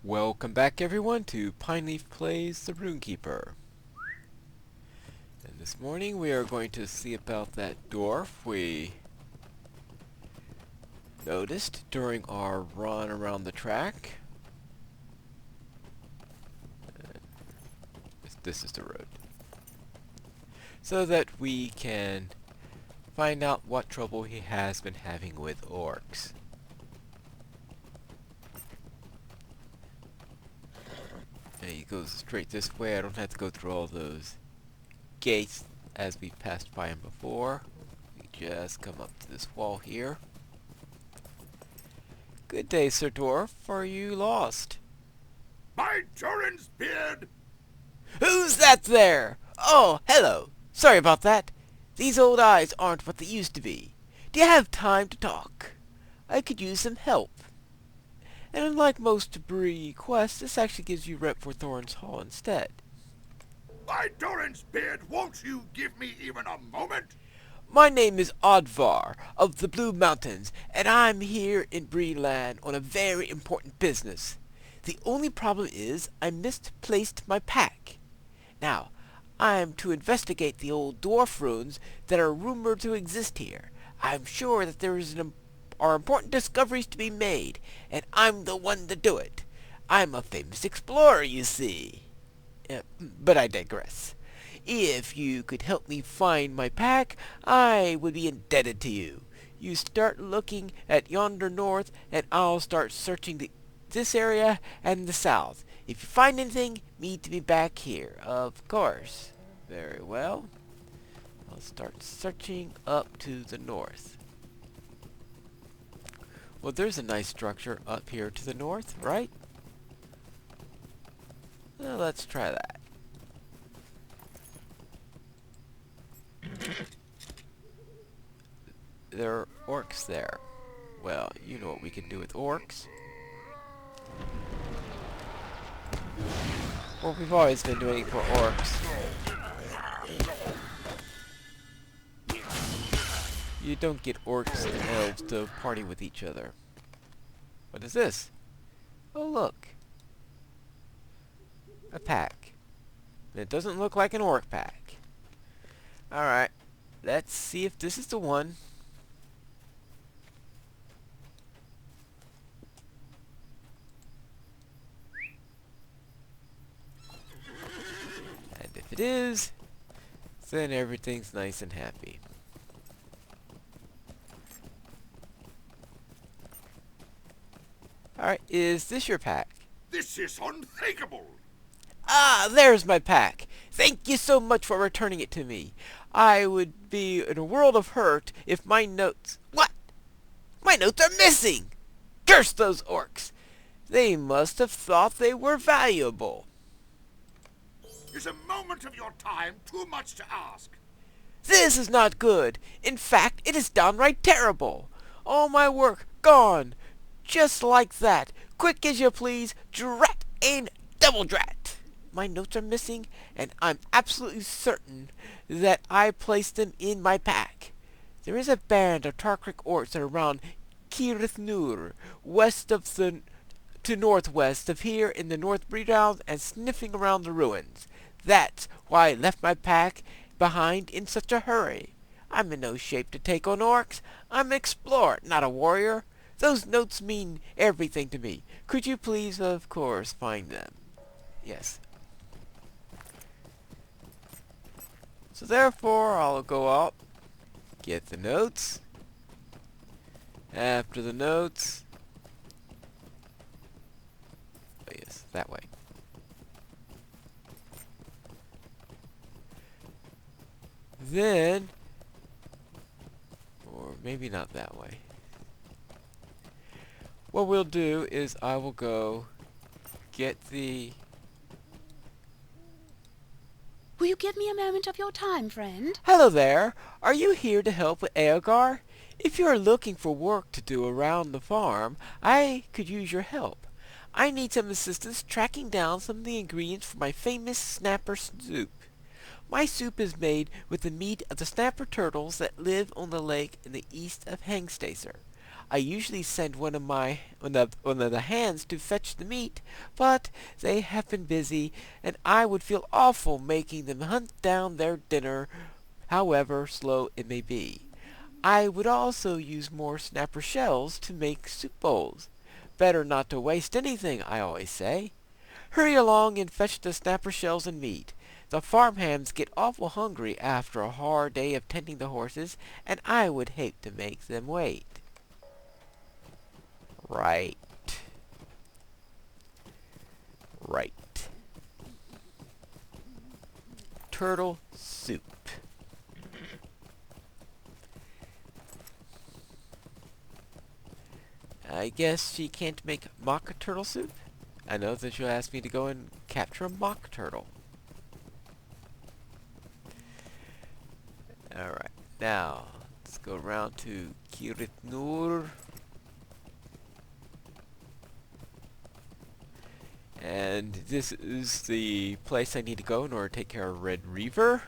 Welcome back everyone to Pineleaf Plays the Rune-keeper. And this morning we are going to see about that dwarf we noticed during our run around the track. This is the road. So that we can find out what trouble he has been having with orcs. And he goes straight this way. I don't have to go through all those gates as we passed by him before. We just come up to this wall here. Good day, Sir Dwarf. Are you lost? My Turin's beard! Who's that there? Oh, hello. Sorry about that. These old eyes aren't what they used to be. Do you have time to talk? I could use some help. And unlike most Bree quests, this actually gives you rep for Thorn's Hall instead. My Turin's beard, won't you give me even a moment? My name is Odvar of the Blue Mountains, and I'm here in Bree-labd on a very important business. The only problem is I misplaced my pack. Now, I'm to investigate the old dwarf ruins that are rumored to exist here. I'm sure that are important discoveries to be made, and I'm the one to do it. I'm a famous explorer, you see. But I digress. If you could help me find my pack, I would be indebted to you. You start looking at yonder north, and I'll start searching this area and the south. If you find anything, meet me back here. Of course. Very well. I'll start searching up to the north. Well, there's a nice structure up here to the north, right? Well, let's try that. There are orcs there. Well, you know what we can do with orcs. Well, we've always been doing it for orcs. You don't get orcs and elves to party with each other. What is this? Oh, look. A pack. It doesn't look like an orc pack. Alright. Let's see if this is the one. And if it is, then everything's nice and happy. Alright, is this your pack? This is unthinkable! Ah, there's my pack. Thank you so much for returning it to me. I would be in a world of hurt if my notes... What? My notes are missing! Curse those orcs! They must have thought they were valuable. Is a moment of your time too much to ask? This is not good. In fact, it is downright terrible. All my work gone. Just like that. Quick as you please. Drat and double drat. My notes are missing, and I'm absolutely certain that I placed them in my pack. There is a band of Tarkric orcs around Kirithnur, west of to northwest of here in the North Bree-labd, and sniffing around the ruins. That's why I left my pack behind in such a hurry. I'm in no shape to take on orcs. I'm an explorer, not a warrior. Those notes mean everything to me. Could you please, of course, find them? Yes. So therefore, I'll go out, get the notes. After the notes... Oh yes, that way. Then... Or maybe not that way. What we'll do is I will go get the... Will you give me a moment of your time, friend? Hello there! Are you here to help with Eogar? If you are looking for work to do around the farm, I could use your help. I need some assistance tracking down some of the ingredients for my famous snapper soup. My soup is made with the meat of the snapper turtles that live on the lake in the east of Hangstacer. I usually send one of the hands to fetch the meat, but they have been busy, and I would feel awful making them hunt down their dinner, however slow it may be. I would also use more snapper shells to make soup bowls. Better not to waste anything, I always say. Hurry along and fetch the snapper shells and meat. The farm hands get awful hungry after a hard day of tending the horses, and I would hate to make them wait. Right. Right. Turtle soup. I guess she can't make mock turtle soup? I know that she'll ask me to go and capture a mock turtle. Alright, now let's go around to Kiritnur. And this is the place I need to go in order to take care of Red Reaver.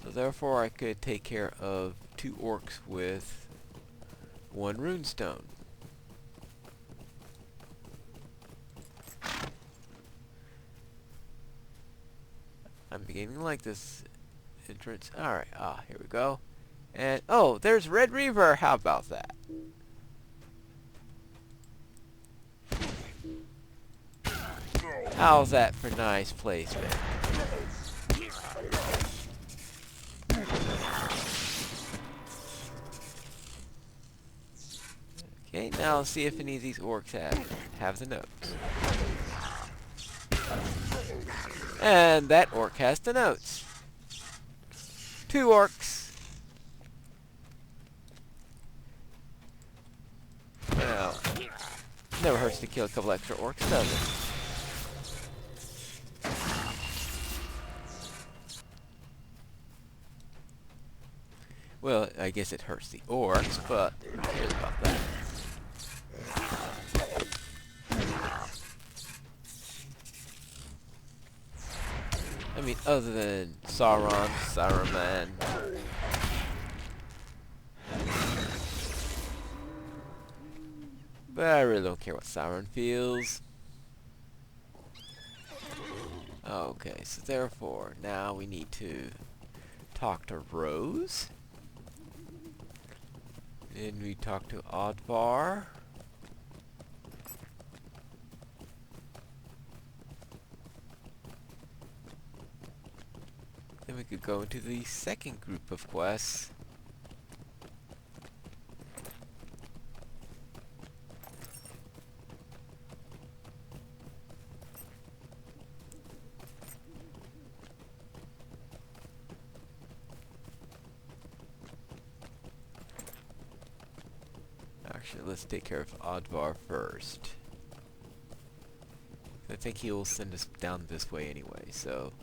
So therefore I could take care of 2 orcs with 1 runestone. I'm beginning to like this entrance. Alright, here we go. And, oh, there's Red Reaver! How about that? How's that for nice placement? Okay, now let's see if any of these orcs have the notes. And that orc has the notes. 2 orcs. Well, never hurts to kill a couple extra orcs, does it? Well, I guess it hurts the orcs, but who cares about that? I mean, other than Saruman. But I really don't care what Sauron feels. Okay, so therefore, now we need to talk to Rose. Then we talk to Oddvar. Then we could go into the second group of quests. Actually, let's take care of Oddvar first. I think he will send us down this way anyway, so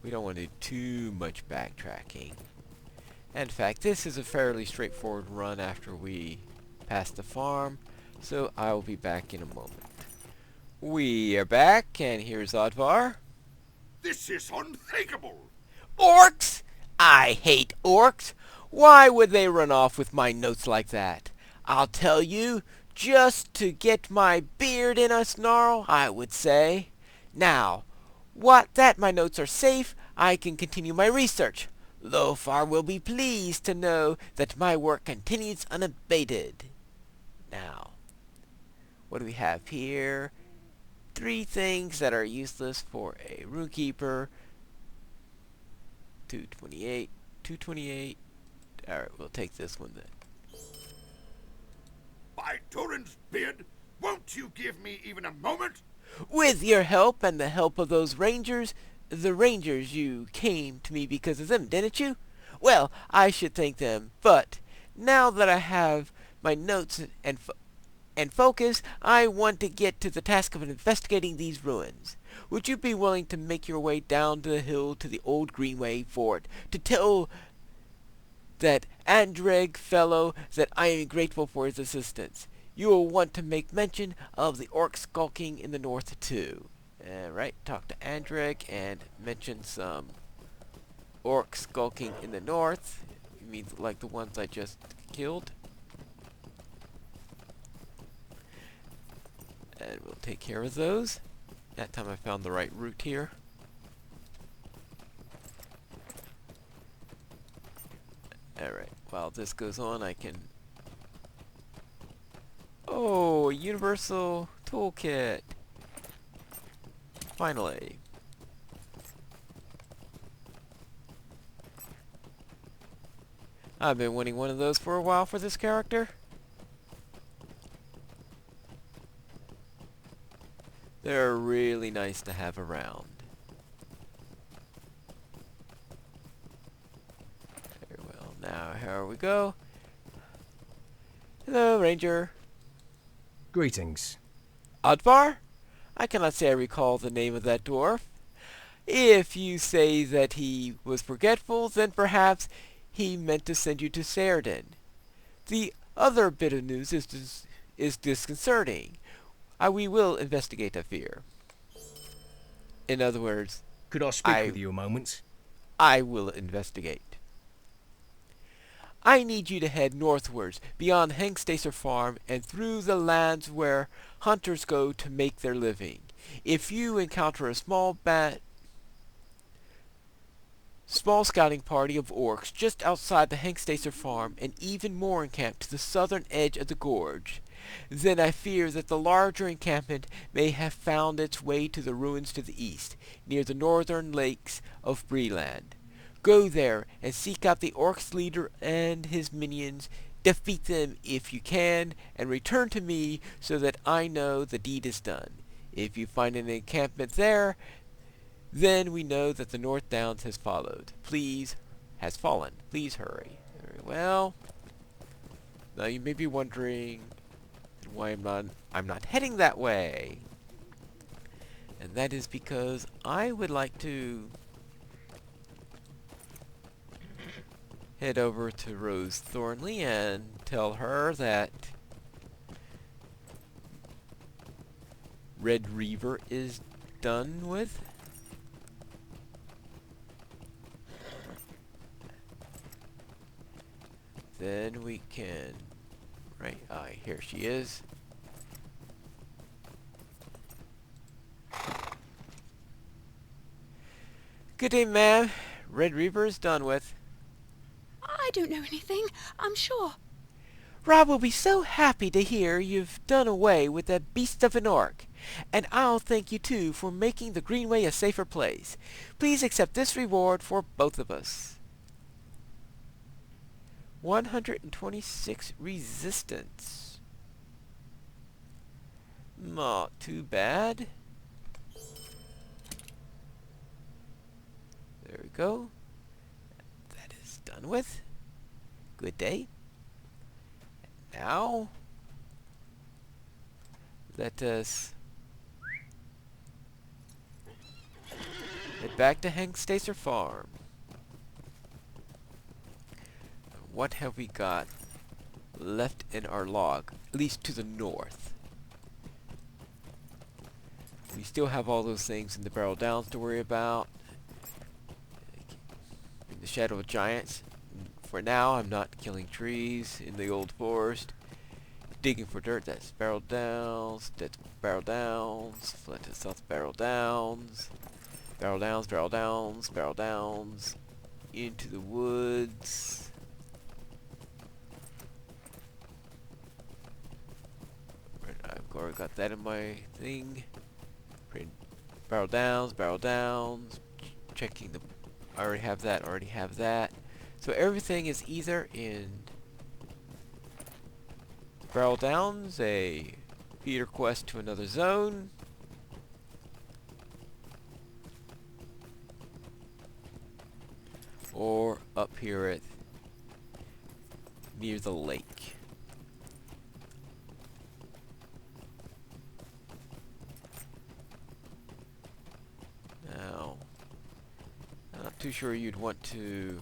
we don't want to do too much backtracking. And in fact, this is a fairly straightforward run after we pass the farm, so I will be back in a moment. We are back, and here's Oddvar. This is unthinkable! Orcs! I hate orcs! Why would they run off with my notes like that? I'll tell you, just to get my beard in a snarl, I would say. Now, what that my notes are safe, I can continue my research. Lothar will be pleased to know that my work continues unabated. Now, what do we have here? 3 things that are useless for a Rune-keeper. 228, 228. Alright, we'll take this one then. By Turin's beard, won't you give me even a moment? With your help and the help of those rangers, you came to me because of them, didn't you? Well, I should thank them, but now that I have my notes and focus, I want to get to the task of investigating these ruins. Would you be willing to make your way down the hill to the old Greenway fort to tell that Andreg fellow that I am grateful for his assistance. You will want to make mention of the orcs skulking in the north too. Right, talk to Andreg and mention some orcs skulking in the north. You mean like the ones I just killed? And we'll take care of those. That time I found the right route here. Alright, while this goes on, I can... Oh, universal toolkit! Finally. I've been wanting one of those for a while for this character. They're really nice to have around. Very well, now here we go. Hello, Ranger. Greetings. Advar? I cannot say I recall the name of that dwarf. If you say that he was forgetful, then perhaps he meant to send you to Saraden. The other bit of news is disconcerting. We will investigate, I fear. In other words, Could I speak with you a moment? I will investigate. I need you to head northwards, beyond Hengstacer Farm, and through the lands where hunters go to make their living. If you encounter a small scouting party of orcs just outside the Hengstacer Farm, and even more encamped to the southern edge of the gorge, then I fear that the larger encampment may have found its way to the ruins to the east, near the northern lakes of Bree-labd. Go there and seek out the orcs leader and his minions, defeat them if you can, and return to me so that I know the deed is done. If you find an encampment there, then we know that the North Downs has fallen. Please hurry. Very well. Now you may be wondering why I'm not heading that way. And that is because I would like to head over to Rose Thornley and tell her that Red Reaver is done with. Then we can... Right, here she is. Good day, ma'am. Red Reaver is done with. I don't know anything, I'm sure. Rob will be so happy to hear you've done away with that beast of an orc. And I'll thank you too for making the Greenway a safer place. Please accept this reward for both of us. 126 resistance. Not too bad. There we go. That is done with. Good day. Now, let us head back to Hengstacer Farm. What have we got left in our log? At least to the north. We still have all those things in the Barrel Downs to worry about. In the Shadow of Giants. For now, I'm not killing trees in the old forest. Digging for dirt, that's Barrel Downs. That's Barrel Downs. Flint to South Barrel Downs. Barrel Downs, Barrel Downs, Barrel Downs. Into the woods. I've already got that in my thing. Barrel Downs. Checking the... I already have that, So everything is either in Barrel Downs, a feeder quest to another zone, or up here at near the lake. Now, I'm not too sure you'd want to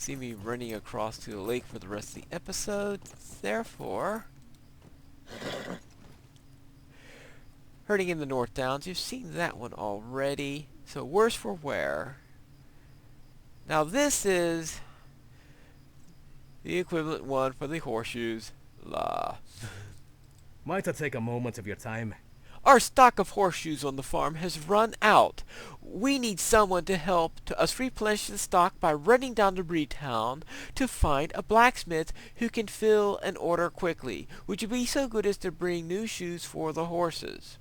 see me running across to the lake for the rest of the episode. Therefore, herding in the North Downs, you've seen that one already. So worse for wear. Now this is the equivalent one for the horseshoes. La. Might I take a moment of your time? Our stock of horseshoes on the farm has run out. We need someone to help us replenish the stock by running down to Breetown to find a blacksmith who can fill an order quickly. Would you be so good as to bring new shoes for the horses?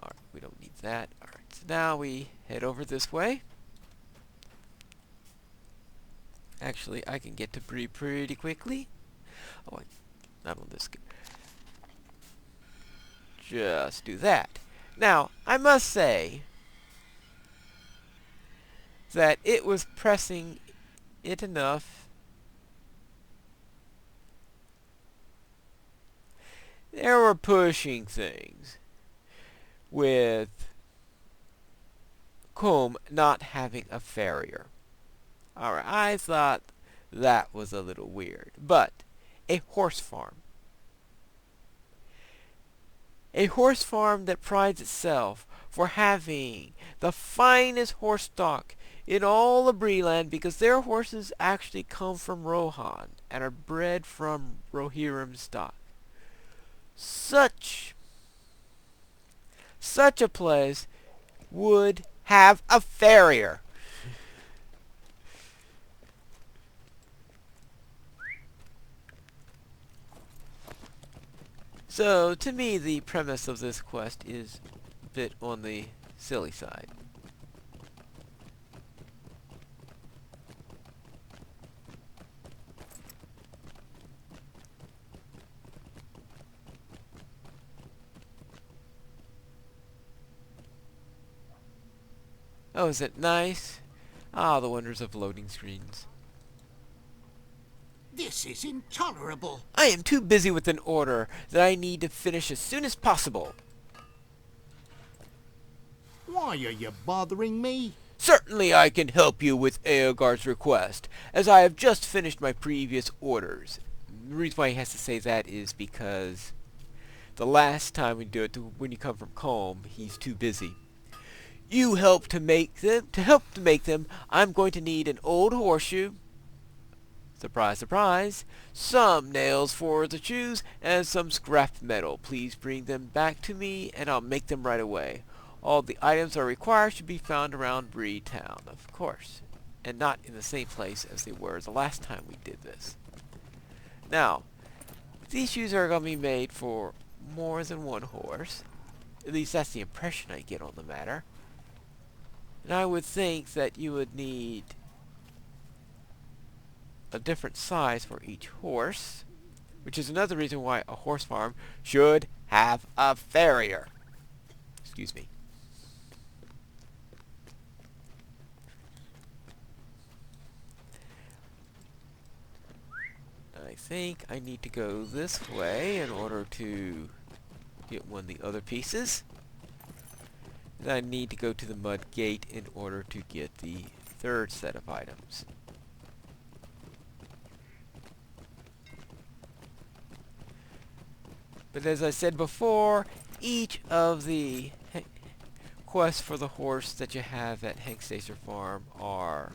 Alright, we don't need that. Alright, so now we head over this way. Actually, I can get to Bree pretty quickly. Oh, not on this. Just do that. Now, I must say that it was pressing it enough. They were pushing things with Combe not having a farrier. Alright, I thought that was a little weird. But a horse farm. A horse farm that prides itself for having the finest horse stock in all of Bree-land, because their horses actually come from Rohan and are bred from Rohirrim stock. Such a place would have a farrier. So, to me, the premise of this quest is a bit on the silly side. Oh, is it nice? Ah, the wonders of loading screens. This is intolerable. I am too busy with an order that I need to finish as soon as possible. Why are you bothering me? Certainly I can help you with Eogard's request, as I have just finished my previous orders. The reason why he has to say that is because the last time we do it, when you come from Combe, he's too busy. You help to make them. To help to make them, I'm going to need an old horseshoe. Surprise, surprise. Some nails for the shoes and some scrap metal. Please bring them back to me and I'll make them right away. All the items are required should be found around Breetown, of course. And not in the same place as they were the last time we did this. Now, these shoes are going to be made for more than one horse. At least that's the impression I get on the matter. And I would think that you would need a different size for each horse, which is another reason why a horse farm should have a farrier. Excuse me. I think I need to go this way in order to get one of the other pieces. And I need to go to the mud gate in order to get the third set of items. But as I said before, each of the quests for the horse that you have at Hengstacer Farm are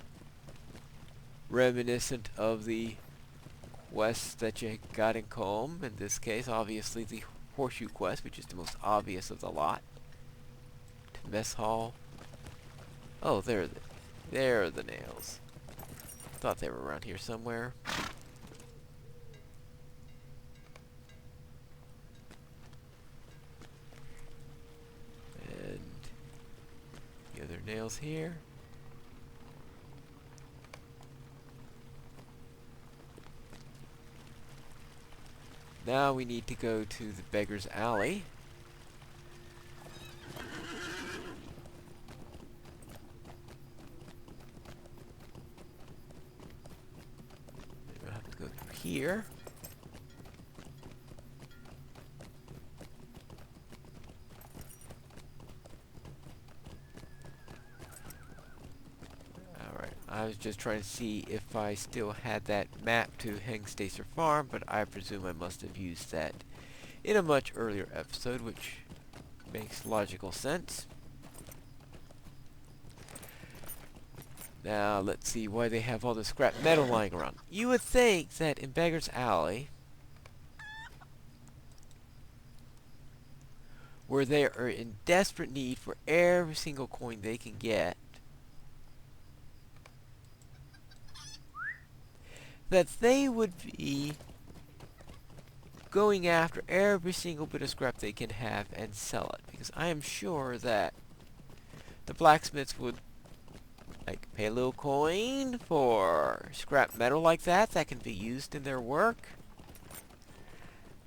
reminiscent of the quests that you got in Combe. In this case, obviously the horseshoe quest, which is the most obvious of the lot. To Mess Hall. Oh, there are the nails. Thought they were around here somewhere. And the other nails here. Now we need to go to the Beggar's Alley. We'll have to go through here. I was just trying to see if I still had that map to Hengstacer Farm, but I presume I must have used that in a much earlier episode, which makes logical sense. Now, let's see why they have all this scrap metal lying around. You would think that in Beggar's Alley, where they are in desperate need for every single coin they can get, that they would be going after every single bit of scrap they can have and sell it. Because I am sure that the blacksmiths would like pay a little coin for scrap metal like that can be used in their work.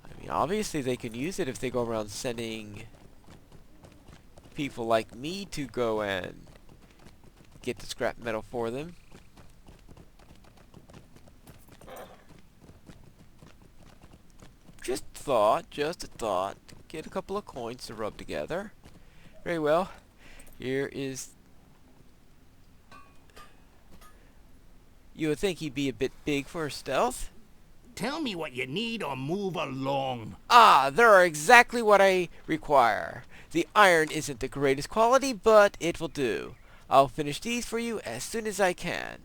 I mean, obviously they can use it if they go around sending people like me to go and get the scrap metal for them. Just a thought. Get a couple of coins to rub together. Very well. Here is... You would think he'd be a bit big for a stealth. Tell me what you need or move along. Ah, they're exactly what I require. The iron isn't the greatest quality, but it will do. I'll finish these for you as soon as I can.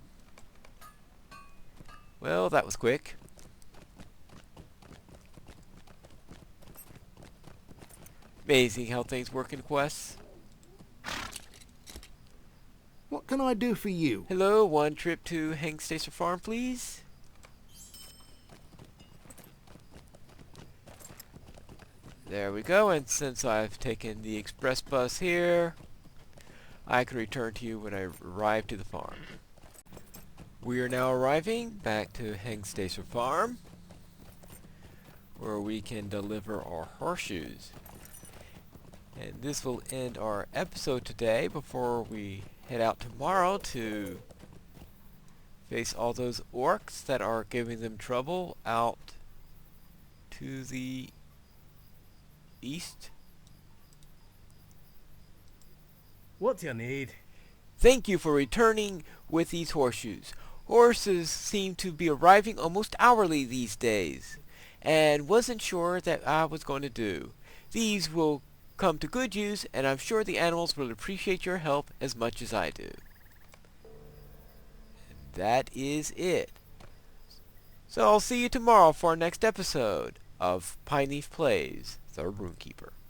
Well, that was quick. Amazing how things work in quests. What can I do for you? Hello, one trip to Hengstacer Farm, please. There we go, and since I've taken the express bus here, I can return to you when I arrive to the farm. We are now arriving back to Hengstacer Farm, where we can deliver our horseshoes. And this will end our episode today before we head out tomorrow to face all those orcs that are giving them trouble out to the east. What do you need? Thank you for returning with these horseshoes. Horses seem to be arriving almost hourly these days, and wasn't sure that I was going to do. These will come to good use, and I'm sure the animals will appreciate your help as much as I do. And that is it. So I'll see you tomorrow for our next episode of Pineleaf Plays, the Rune-keeper.